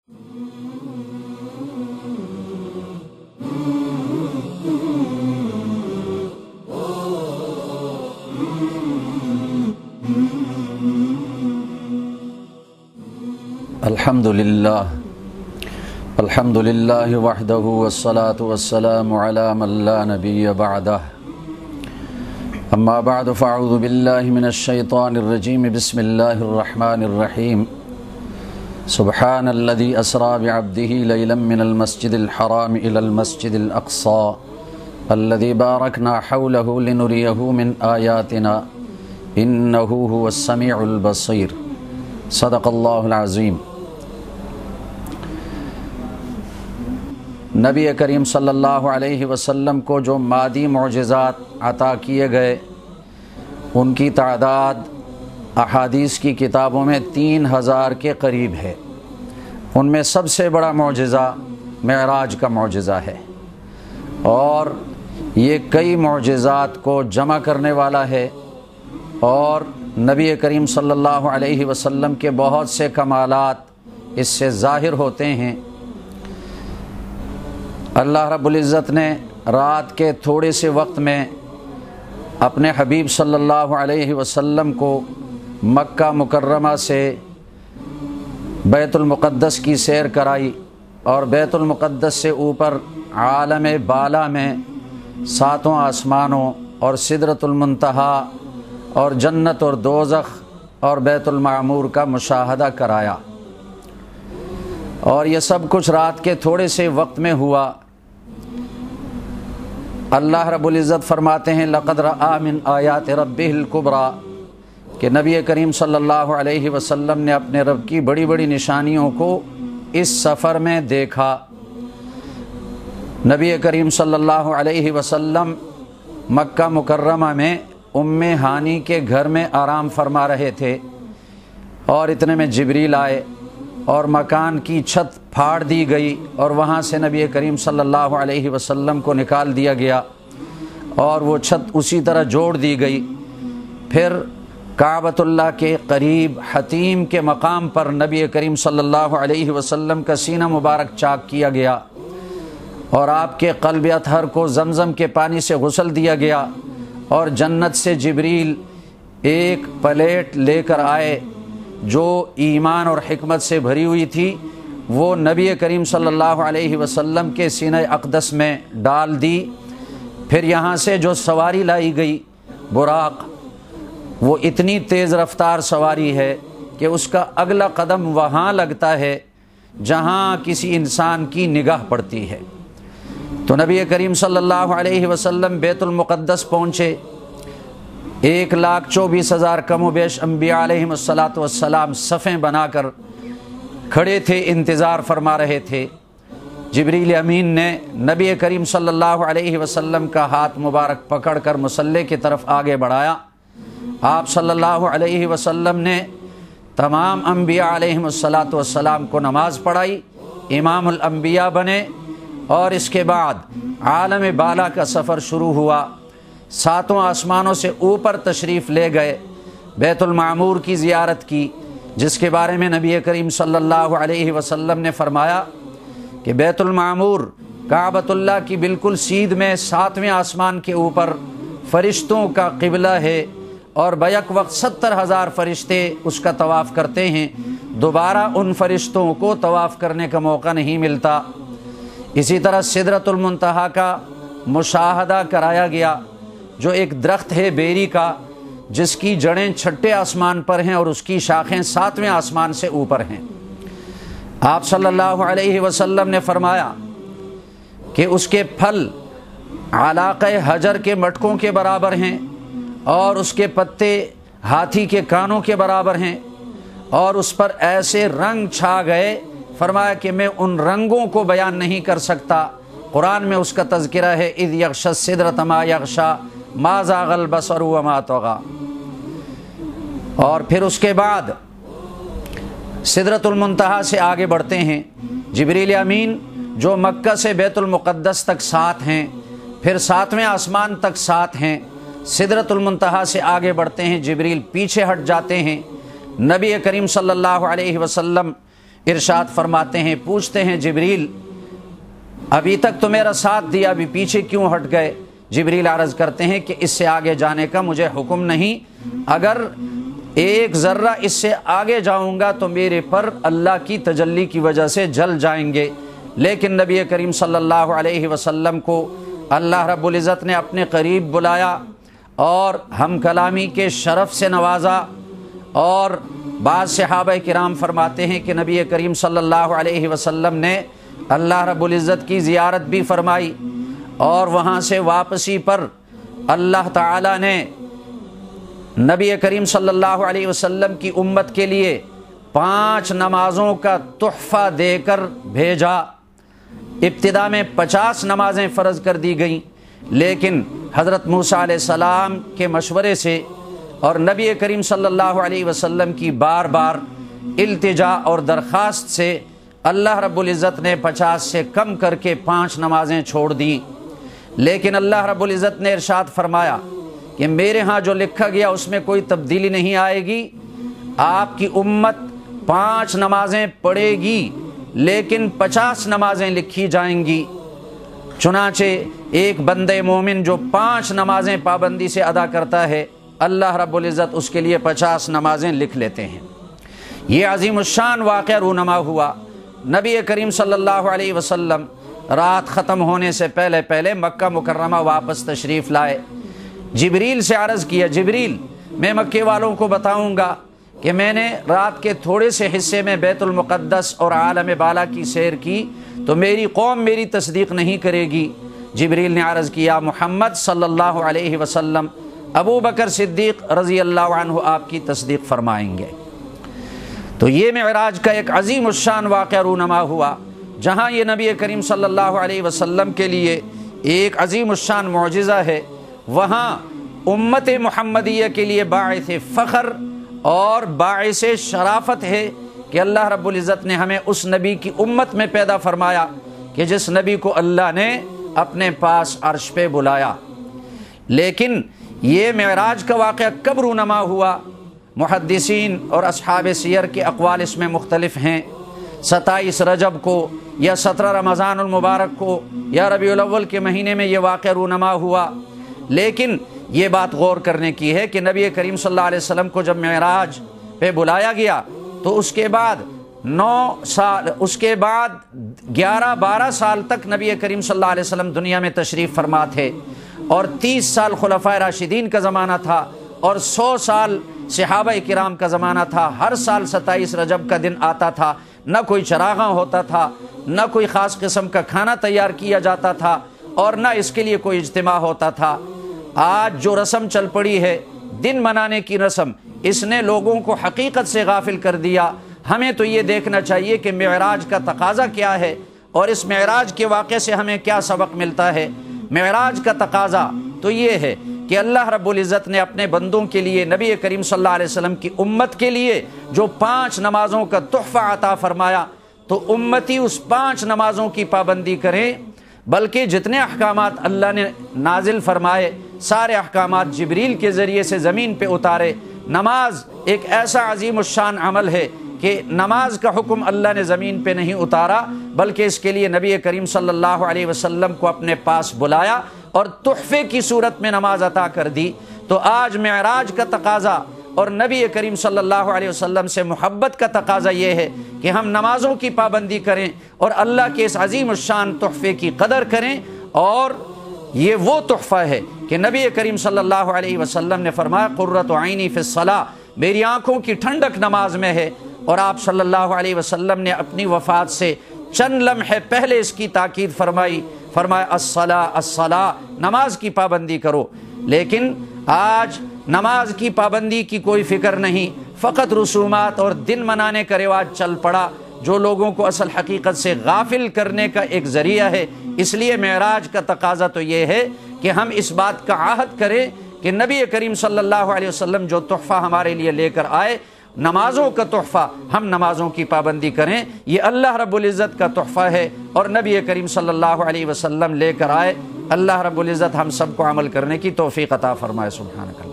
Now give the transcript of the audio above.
الحمدللہ وحدہ والصلاة والسلام علی من لا نبی بعدہ اما بعد فاعوذ باللہ من الشیطان الرجیم بسم اللہ الرحمن الرحیم سبحان الذی اسری بعبدہ لیلا من المسجد الحرام الى المسجد الاقصى الذی بارکنا حولہ لنریہ من آیاتنا انہ هو السمیع البصیر صدق اللہ العظیم۔ نبی کریم صلی اللہ علیہ وسلم کو جو مادی معجزات عطا کیے گئے ان کی تعداد احادیث کی کتابوں میں 3000 کے قریب ہے۔ ان میں سب سے بڑا معجزہ معراج کا معجزہ ہے، اور یہ کئی معجزات کو جمع کرنے والا ہے، اور نبی کریم صلی اللہ علیہ وسلم کے بہت سے کمالات اس سے ظاہر ہوتے ہیں۔ اللہ رب العزت نے رات کے تھوڑے سے وقت میں اپنے حبیب صلی اللہ علیہ وسلم کو مکہ مکرمہ سے بیت المقدس کی سیر کرائی، اور بیت المقدس سے اوپر عالم بالا میں 7 آسمانوں اور سدرۃ المنتہا اور جنت اور دوزخ اور بیت المعمور کا مشاہدہ کرایا، اور یہ سب کچھ رات کے تھوڑے سے وقت میں ہوا۔ اللہ رب العزت فرماتے ہیں لقد رأى من آیات ربہ الکبریٰ، کہ نبی کریم صلی اللہ علیہ وسلم نے اپنے رب کی بڑی بڑی نشانیوں کو اس سفر میں دیکھا۔ نبی کریم صلی اللہ علیہ وسلم مکہ مکرمہ میں ام ہانی کے گھر میں آرام فرما رہے تھے، اور اتنے میں جبریل آئے اور مکان کی چھت پھاڑ دی گئی، اور وہاں سے نبی کریم صلی اللہ علیہ وسلم کو نکال دیا گیا، اور وہ چھت اسی طرح جوڑ دی گئی۔ پھر کعبۃ اللہ کے قریب حتیم کے مقام پر نبی کریم صلی اللہ علیہ وسلم کا سینہ مبارک چاک کیا گیا، اور آپ کے قلب اطہر کو زمزم کے پانی سے غسل دیا گیا، اور جنت سے جبریل ایک پلیٹ لے کر آئے جو ایمان اور حکمت سے بھری ہوئی تھی، وہ نبی کریم صلی اللہ علیہ وسلم کے سینہ اقدس میں ڈال دی۔ پھر یہاں سے جو سواری لائی گئی براق، وہ اتنی تیز رفتار سواری ہے کہ اس کا اگلا قدم وہاں لگتا ہے جہاں کسی انسان کی نگاہ پڑتی ہے۔ تو نبی کریم صلی اللہ علیہ وسلم بیت المقدس پہنچے۔ 1,24,000 کم و بیش انبیاء علیہم السلام صفیں بنا کر کھڑے تھے، انتظار فرما رہے تھے۔ جبریل امین نے نبی کریم صلی اللہ علیہ وسلم کا ہاتھ مبارک پکڑ کر مصلی کی طرف آگے بڑھایا۔ آپ صلی اللہ علیہ وسلم نے تمام انبیاء علیہم السلام کو نماز پڑھائی، امام الانبیاء بنے، اور اس کے بعد عالم بالا کا سفر شروع ہوا۔ 7 آسمانوں سے اوپر تشریف لے گئے، بیت المعمور کی زیارت کی، جس کے بارے میں نبی کریم صلی اللہ علیہ وسلم نے فرمایا کہ بیت المعمور کعبۃ اللہ کی بالکل سیدھ میں 7ویں آسمان کے اوپر فرشتوں کا قبلہ ہے، اور بیک وقت 70,000 فرشتے اس کا طواف کرتے ہیں، دوبارہ ان فرشتوں کو طواف کرنے کا موقع نہیں ملتا۔ اسی طرح سدرۃ المنتہا کا مشاہدہ کرایا گیا، جو ایک درخت ہے بیری کا، جس کی جڑیں 6 آسمان پر ہیں اور اس کی شاخیں 7ویں آسمان سے اوپر ہیں۔ آپ صلی اللہ علیہ وسلم نے فرمایا کہ اس کے پھل علاقہ حجر کے مٹکوں کے برابر ہیں، اور اس کے پتے ہاتھی کے کانوں کے برابر ہیں، اور اس پر ایسے رنگ چھا گئے، فرمایا کہ میں ان رنگوں کو بیان نہیں کر سکتا۔ قرآن میں اس کا تذکرہ ہے اذ یغشی السدرۃ ما یغشی ما زاغ البصر وما طغی۔ اور پھر اس کے بعد سدرۃ المنتہا سے آگے بڑھتے ہیں۔ جبریل امین جو مکہ سے بیت المقدس تک ساتھ ہیں، پھر 7ویں آسمان تک ساتھ ہیں، سدرۃ المنتہا سے آگے بڑھتے ہیں، جبریل پیچھے ہٹ جاتے ہیں۔ نبی کریم صلی اللہ علیہ وسلم ارشاد فرماتے ہیں، پوچھتے ہیں جبریل ابھی تک تو میرا ساتھ دیا، ابھی پیچھے کیوں ہٹ گئے؟ جبریل عرض کرتے ہیں کہ اس سے آگے جانے کا مجھے حکم نہیں، اگر ایک ذرہ اس سے آگے جاؤں گا تو میرے پر اللہ کی تجلی کی وجہ سے جل جائیں گے۔ لیکن نبی کریم صلی اللہ علیہ وسلم کو اللہ رب العزت نے اپنے قریب بلایا اور ہم کلامی کے شرف سے نوازا، اور بعض صحابہ کرام فرماتے ہیں کہ نبی کریم صلی اللہ علیہ وسلم نے اللہ رب العزت کی زیارت بھی فرمائی، اور وہاں سے واپسی پر اللہ تعالی نے نبی کریم صلی اللہ علیہ وسلم کی امت کے لیے 5 نمازوں کا تحفہ دے کر بھیجا۔ ابتدا میں 50 نمازیں فرض کر دی گئیں، لیکن حضرت موسیٰ علیہ السلام کے مشورے سے اور نبی کریم صلی اللہ علیہ وسلم کی بار بار التجا اور درخواست سے اللہ رب العزت نے 50 سے کم کر کے 5 نمازیں چھوڑ دیں۔ لیکن اللہ رب العزت نے ارشاد فرمایا کہ میرے ہاں جو لکھا گیا اس میں کوئی تبدیلی نہیں آئے گی، آپ کی امت 5 نمازیں پڑھے گی لیکن 50 نمازیں لکھی جائیں گی۔ چنانچہ ایک بندے مومن جو 5 نمازیں پابندی سے ادا کرتا ہے، اللہ رب العزت اس کے لیے 50 نمازیں لکھ لیتے ہیں۔ یہ عظیم الشان واقعہ رونما ہوا۔ نبی کریم صلی اللہ علیہ وسلم رات ختم ہونے سے پہلے پہلے مکہ مکرمہ واپس تشریف لائے۔ جبریل سے عرض کیا، جبریل میں مکے والوں کو بتاؤں گا کہ میں نے رات کے تھوڑے سے حصے میں بیت المقدس اور عالم بالا کی سیر کی تو میری قوم میری تصدیق نہیں کرے گی۔ جبریل نے عرض کیا، محمد صلی اللہ علیہ وسلم ابو بکر صدیق رضی اللہ عنہ آپ کی تصدیق فرمائیں گے۔ تو یہ معراج کا ایک عظیم الشان واقعہ رونما ہوا، جہاں یہ نبی کریم صلی اللہ علیہ وسلم کے لیے ایک عظیم الشان معجزہ ہے، وہاں امت محمدیہ کے لیے باعث فخر اور باعث شرافت ہے کہ اللہ رب العزت نے ہمیں اس نبی کی امت میں پیدا فرمایا کہ جس نبی کو اللہ نے اپنے پاس عرش پہ بلایا۔ لیکن یہ معراج کا واقعہ کب رونما ہوا؟ محدثین اور اصحاب سیر کے اقوال اس میں مختلف ہیں۔ 27 رجب کو یا 17 رمضان المبارک کو یا ربیع الاول کے مہینے میں یہ واقعہ رونما ہوا، لیکن یہ بات غور کرنے کی ہے کہ نبی کریم صلی اللہ علیہ وسلم کو جب معراج پہ بلایا گیا تو اس کے بعد 11-12 سال تک نبی کریم صلی اللہ علیہ وسلم دنیا میں تشریف فرما تھے، اور 30 سال خلفائے راشدین کا زمانہ تھا، اور 100 سال صحابہ کرام کا زمانہ تھا۔ ہر سال 27 رجب کا دن آتا تھا، نہ کوئی چراغاں ہوتا تھا، نہ کوئی خاص قسم کا کھانا تیار کیا جاتا تھا، اور نہ اس کے لیے کوئی اجتماع ہوتا تھا۔ آج جو رسم چل پڑی ہے، دن منانے کی رسم، اس نے لوگوں کو حقیقت سے غافل کر دیا۔ ہمیں تو یہ دیکھنا چاہیے کہ معراج کا تقاضا کیا ہے، اور اس معراج کے واقعے سے ہمیں کیا سبق ملتا ہے۔ معراج کا تقاضا تو یہ ہے کہ اللہ رب العزت نے اپنے بندوں کے لیے، نبی کریم صلی اللہ علیہ وسلم کی امت کے لیے جو 5 نمازوں کا تحفہ عطا فرمایا، تو امتی اس 5 نمازوں کی پابندی کریں، بلکہ جتنے احکامات اللہ نے نازل فرمائے سارے احکامات جبریل کے ذریعے سے زمین پہ اتارے۔ نماز ایک ایسا عظیم الشان عمل ہے کہ نماز کا حکم اللہ نے زمین پہ نہیں اتارا، بلکہ اس کے لیے نبی کریم صلی اللہ علیہ وسلم کو اپنے پاس بلایا اور تحفے کی صورت میں نماز عطا کر دی۔ تو آج معراج کا تقاضا اور نبی کریم صلی اللہ علیہ وسلم سے محبت کا تقاضا یہ ہے کہ ہم نمازوں کی پابندی کریں اور اللہ کے اس عظیم الشان تحفے کی قدر کریں۔ اور یہ وہ تحفہ ہے کہ نبی کریم صلی اللہ علیہ وسلم نے فرمایا، قرۃ عینی فی الصلاۃ، میری آنکھوں کی ٹھنڈک نماز میں ہے۔ اور آپ صلی اللہ علیہ وسلم نے اپنی وفات سے چند لمحے پہلے اس کی تاکید فرمایا الصلاۃ الصلاۃ، نماز کی پابندی کرو۔ لیکن آج نماز کی پابندی کی کوئی فکر نہیں، فقط رسومات اور دن منانے کا رواج چل پڑا، جو لوگوں کو اصل حقیقت سے غافل کرنے کا ایک ذریعہ ہے۔ اس لیے معراج کا تقاضا تو یہ ہے کہ ہم اس بات کا عہد کریں کہ نبی کریم صلی اللہ علیہ وسلم جو تحفہ ہمارے لیے لے کر آئے، نمازوں کا تحفہ، ہم نمازوں کی پابندی کریں۔ یہ اللہ رب العزت کا تحفہ ہے اور نبی کریم صلی اللہ علیہ وسلم لے کر آئے۔ اللہ رب العزت ہم سب کو عمل کرنے کی توفیق عطا فرمائے۔ سبحانک۔